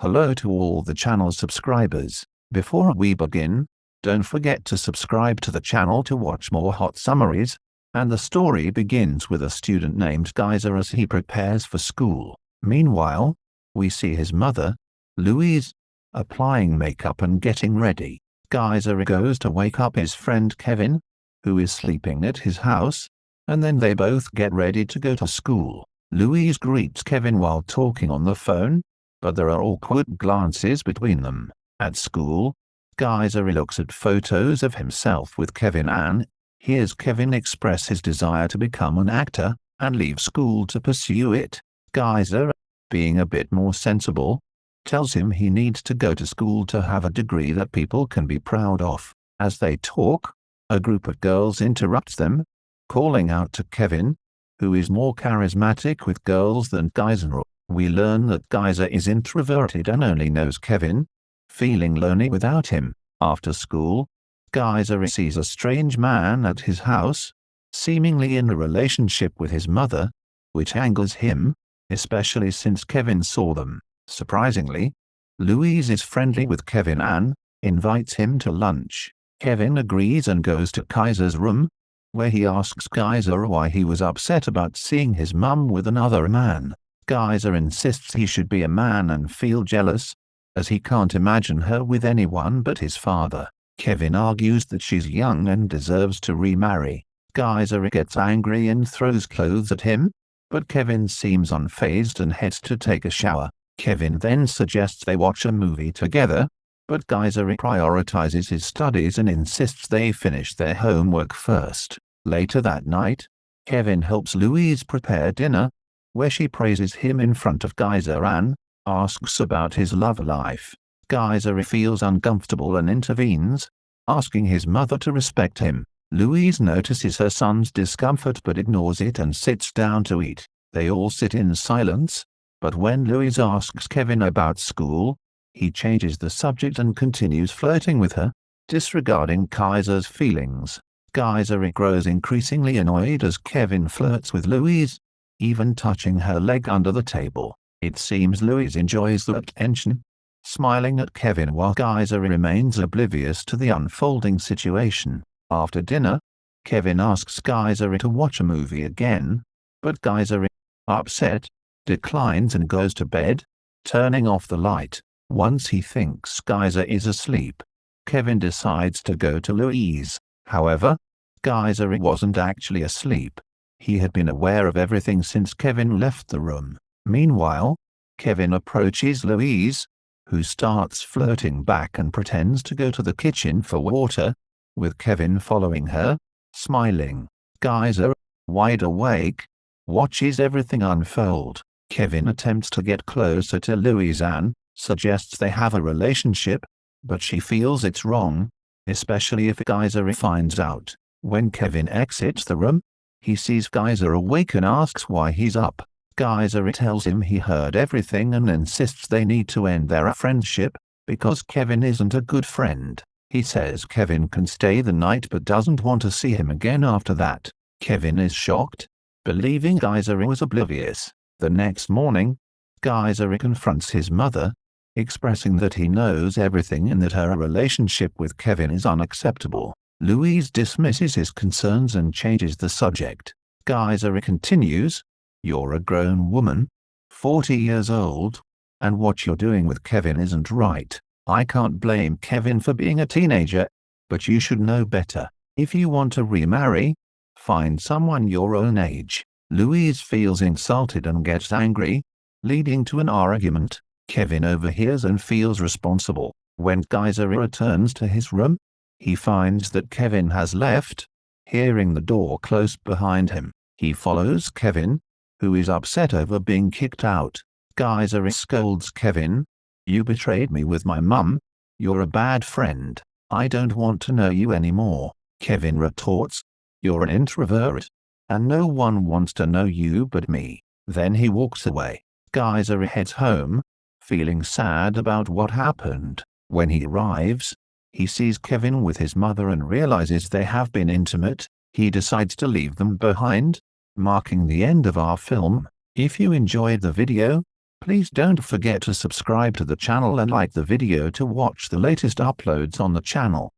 Hello to all the channel subscribers. Before we begin, don't forget to subscribe to the channel to watch more hot summaries, and the story begins with a student named Geyser as he prepares for school. Meanwhile, we see his mother, Louise, applying makeup and getting ready. Geyser goes to wake up his friend Kevin, who is sleeping at his house, and then they both get ready to go to school. Louise greets Kevin while talking on the phone, but there are awkward glances between them. At school, Geyser looks at photos of himself with Kevin and hears Kevin express his desire to become an actor and leave school to pursue it. Geyser, being a bit more sensible, tells him he needs to go to school to have a degree that people can be proud of. As they talk, a group of girls interrupts them, calling out to Kevin, who is more charismatic with girls than Geyser. We learn that Geyser is introverted and only knows Kevin, feeling lonely without him. After school, Geyser sees a strange man at his house, seemingly in a relationship with his mother, which angers him, especially since Kevin saw them. Surprisingly, Louise is friendly with Kevin and invites him to lunch. Kevin agrees and goes to Geyser's room, where he asks Geyser why he was upset about seeing his mum with another man. Geyser insists he should be a man and feel jealous, as he can't imagine her with anyone but his father. Kevin argues that she's young and deserves to remarry. Geyser gets angry and throws clothes at him, but Kevin seems unfazed and heads to take a shower. Kevin then suggests they watch a movie together, but Geyser prioritizes his studies and insists they finish their homework first. Later that night, Kevin helps Louise prepare dinner, where she praises him in front of Geyser and asks about his love life. Geyser feels uncomfortable and intervenes, asking his mother to respect him. Louise notices her son's discomfort but ignores it and sits down to eat. They all sit in silence, but when Louise asks Kevin about school, he changes the subject and continues flirting with her, disregarding Geyser's feelings. Geyser grows increasingly annoyed as Kevin flirts with Louise, even touching her leg under the table. It seems Louise enjoys the attention, smiling at Kevin while Geyser remains oblivious to the unfolding situation. After dinner, Kevin asks Geyser to watch a movie again, but Geyser, upset, declines and goes to bed, turning off the light. Once he thinks Geyser is asleep, Kevin decides to go to Louise. However, Geyser wasn't actually asleep. He had been aware of everything since Kevin left the room. Meanwhile, Kevin approaches Louise, who starts flirting back and pretends to go to the kitchen for water, with Kevin following her, smiling. Geyser, wide awake, watches everything unfold. Kevin attempts to get closer to Louise and suggests they have a relationship, but she feels it's wrong, especially if Geyser finds out. When Kevin exits the room, he sees Geyser awake and asks why he's up. Geyser tells him he heard everything and insists they need to end their friendship, because Kevin isn't a good friend. He says Kevin can stay the night but doesn't want to see him again after that. Kevin is shocked, believing Geyser was oblivious. The next morning, Geyser confronts his mother, expressing that he knows everything and that her relationship with Kevin is unacceptable. Louise dismisses his concerns and changes the subject. Geyser continues, "You're a grown woman, 40 years old, and what you're doing with Kevin isn't right. I can't blame Kevin for being a teenager, but you should know better. If you want to remarry, find someone your own age." Louise feels insulted and gets angry, leading to an argument. Kevin overhears and feels responsible. When Geyser returns to his room, he finds that Kevin has left, hearing the door close behind him. He follows Kevin, who is upset over being kicked out. Geyser scolds Kevin, "You betrayed me with my mum. You're a bad friend. I don't want to know you anymore." Kevin retorts, "You're an introvert, and no one wants to know you but me." Then he walks away. Geyser heads home, feeling sad about what happened. When he arrives, he sees Kevin with his mother and realizes they have been intimate. He decides to leave them behind, marking the end of our film. If you enjoyed the video, Please don't forget to subscribe to the channel and like the video to watch the latest uploads on the channel.